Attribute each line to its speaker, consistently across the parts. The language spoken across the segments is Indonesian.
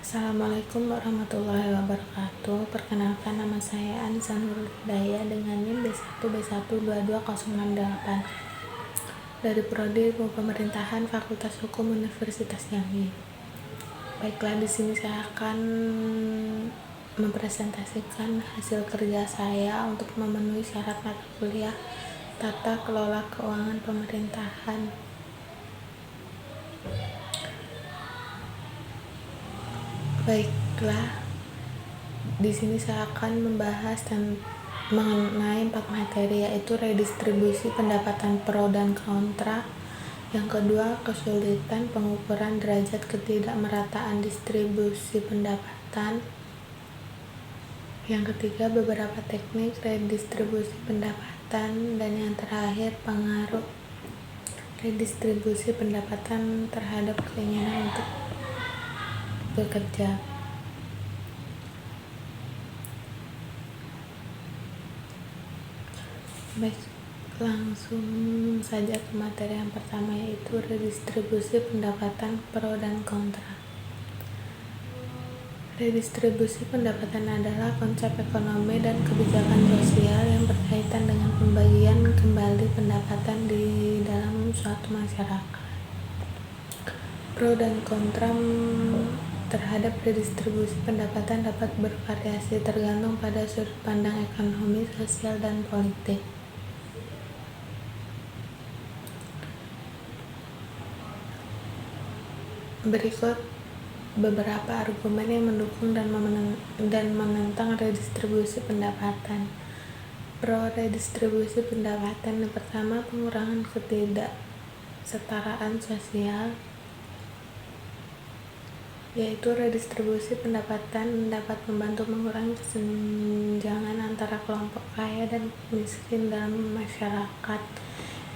Speaker 1: Assalamualaikum warahmatullahi wabarakatuh. Perkenalkan, nama saya Anissa Nurul Hidayah dengan NIM B1B1220668 dari Prodi Ilmu Pemerintahan Fakultas Hukum Universitas Jambi. Baiklah, di sini saya akan mempresentasikan hasil kerja saya untuk memenuhi syarat mata kuliah Tata Kelola Keuangan Pemerintahan. Baiklah, di sini saya akan membahas mengenai 4 materi, yaitu redistribusi pendapatan pro dan kontra. Yang kedua, kesulitan pengukuran derajat ketidakmerataan distribusi pendapatan. Yang ketiga, beberapa teknik redistribusi pendapatan. Dan yang terakhir, pengaruh redistribusi pendapatan terhadap keinginan untuk bekerja. Baik, langsung saja ke materi yang pertama, yaitu redistribusi pendapatan pro dan kontra. Redistribusi pendapatan adalah konsep ekonomi dan kebijakan sosial yang berkaitan dengan pembagian kembali pendapatan di dalam suatu masyarakat. Pro dan kontra terhadap redistribusi pendapatan dapat bervariasi tergantung pada sudut pandang ekonomi, sosial, dan politik. Berikut beberapa argumen yang mendukung dan menentang redistribusi pendapatan. Pro redistribusi pendapatan. Yang pertama, pengurangan ketidaksetaraan sosial, yaitu redistribusi pendapatan dapat membantu mengurangi kesenjangan antara kelompok kaya dan miskin dalam masyarakat.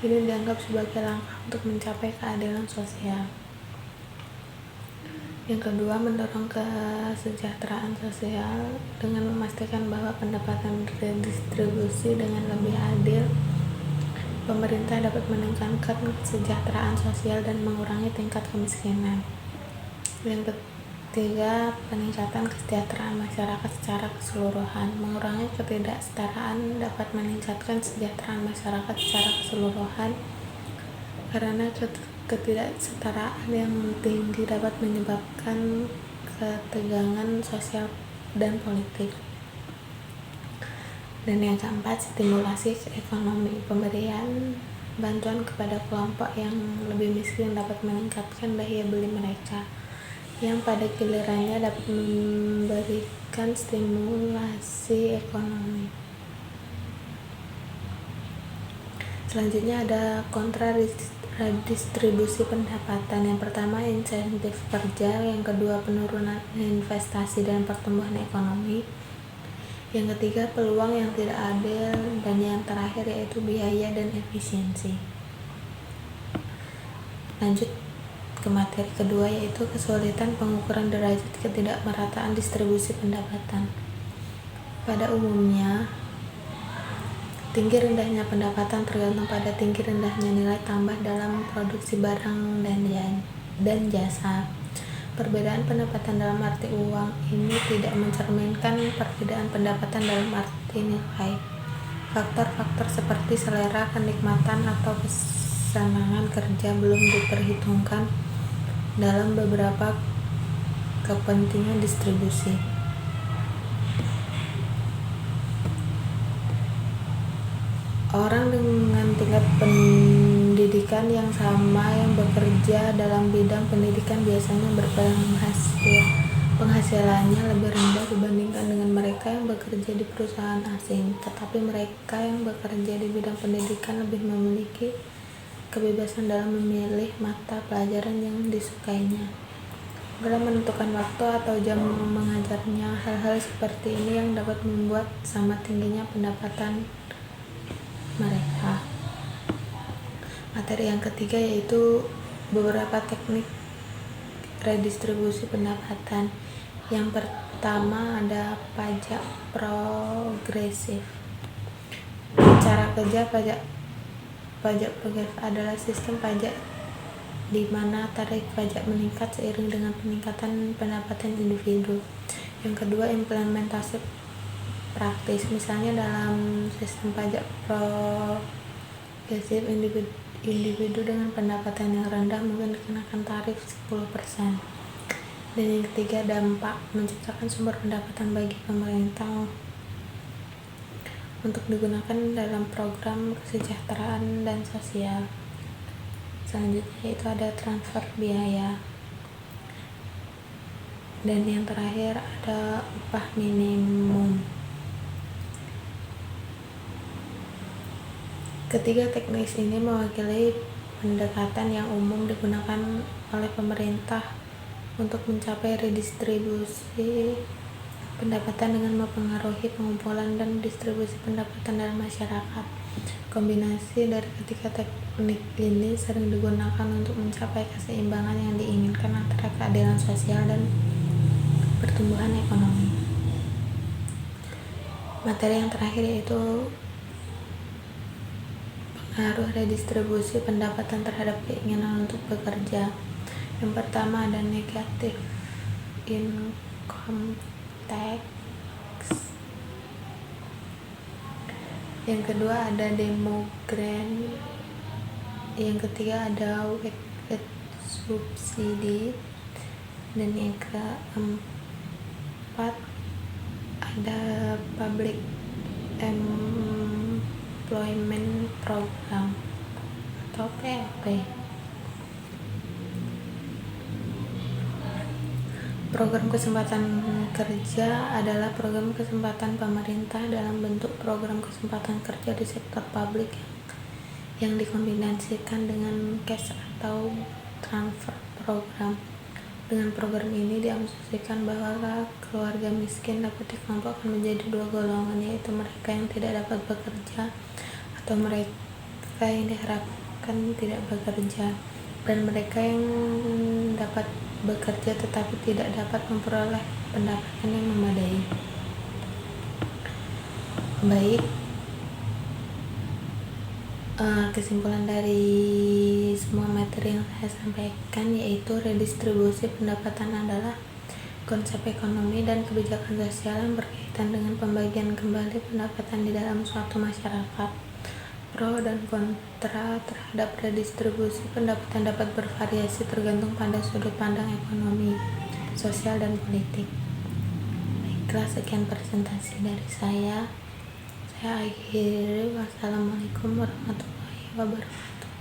Speaker 1: Ini dianggap sebagai langkah untuk mencapai keadilan sosial. Yang kedua, mendorong kesejahteraan sosial dengan memastikan bahwa pendapatan redistribusi dengan lebih adil. Pemerintah dapat meningkatkan kesejahteraan sosial dan mengurangi tingkat kemiskinan. Yang ketiga, peningkatan kesejahteraan masyarakat secara keseluruhan. Mengurangi ketidaksetaraan dapat meningkatkan kesejahteraan masyarakat secara keseluruhan karena ketidaksetaraan yang tinggi dapat menyebabkan ketegangan sosial dan politik. Dan yang keempat, stimulasi ekonomi. Pemberian bantuan kepada kelompok yang lebih miskin dapat meningkatkan daya beli mereka, yang pada gilirannya dapat memberikan stimulasi ekonomi. Selanjutnya ada kontra redistribusi pendapatan. Yang pertama, insentif kerja. Yang kedua, penurunan investasi dan pertumbuhan ekonomi. Yang ketiga, peluang yang tidak adil. Dan yang terakhir yaitu biaya dan efisiensi. Lanjut ke materi kedua, yaitu kesulitan pengukuran derajat ketidakmerataan distribusi pendapatan. Pada umumnya, tinggi rendahnya pendapatan tergantung pada tinggi rendahnya nilai tambah dalam produksi barang dan jasa. Perbedaan pendapatan dalam arti uang ini tidak mencerminkan perbedaan pendapatan dalam arti nilai. Faktor-faktor seperti selera, kenikmatan, atau kesenangan kerja belum diperhitungkan dalam beberapa kepentingan distribusi. Orang dengan tingkat pendidikan yang sama yang bekerja dalam bidang pendidikan biasanya penghasilannya lebih rendah dibandingkan dengan mereka yang bekerja di perusahaan asing. Tetapi mereka yang bekerja di bidang pendidikan lebih memiliki kebebasan dalam memilih mata pelajaran yang disukainya, dalam menentukan waktu atau jam mengajarnya. Hal-hal seperti ini yang dapat membuat sama tingginya pendapatan mereka. Materi yang ketiga yaitu beberapa teknik redistribusi pendapatan. Yang pertama ada pajak progresif. Cara kerja pajak progresif adalah sistem pajak di mana tarif pajak meningkat seiring dengan peningkatan pendapatan individu. Yang kedua, implementasi praktis, misalnya dalam sistem pajak progresif, individu dengan pendapatan yang rendah mungkin dikenakan tarif 10%. Dan yang ketiga, dampak, menciptakan sumber pendapatan bagi pemerintah untuk digunakan dalam program kesejahteraan dan sosial. Selanjutnya itu ada transfer biaya. Dan yang terakhir ada upah minimum. Ketiga teknis ini mewakili pendekatan yang umum digunakan oleh pemerintah untuk mencapai redistribusi pendapatan dengan mempengaruhi pengumpulan dan distribusi pendapatan dalam masyarakat. Kombinasi dari ketiga teknik ini sering digunakan untuk mencapai keseimbangan yang diinginkan antara keadilan sosial dan pertumbuhan ekonomi. Materi yang terakhir yaitu pengaruh redistribusi pendapatan terhadap keinginan untuk bekerja. Yang pertama ada negatif income tax. Yang kedua ada demograph. Yang ketiga ada weighted subsidi. Dan yang keempat ada public employment program atau PEP. Program kesempatan kerja adalah program kesempatan pemerintah dalam bentuk program kesempatan kerja di sektor publik yang dikombinasikan dengan cash atau transfer program. Dengan program ini diasumsikan bahwa keluarga miskin dapat dikelompokkan menjadi dua golongan, yaitu mereka yang tidak dapat bekerja atau mereka yang diharapkan tidak bekerja, dan mereka yang dapat bekerja tetapi tidak dapat memperoleh pendapatan yang memadai. Baik, kesimpulan dari semua materi yang saya sampaikan yaitu redistribusi pendapatan adalah konsep ekonomi dan kebijakan sosial yang berkaitan dengan pembagian kembali pendapatan di dalam suatu masyarakat. Pro dan kontra terhadap redistribusi pendapatan dapat bervariasi tergantung pada sudut pandang ekonomi, sosial, dan politik. Baiklah, sekian presentasi dari saya. Saya akhiri. Wassalamualaikum warahmatullahi wabarakatuh.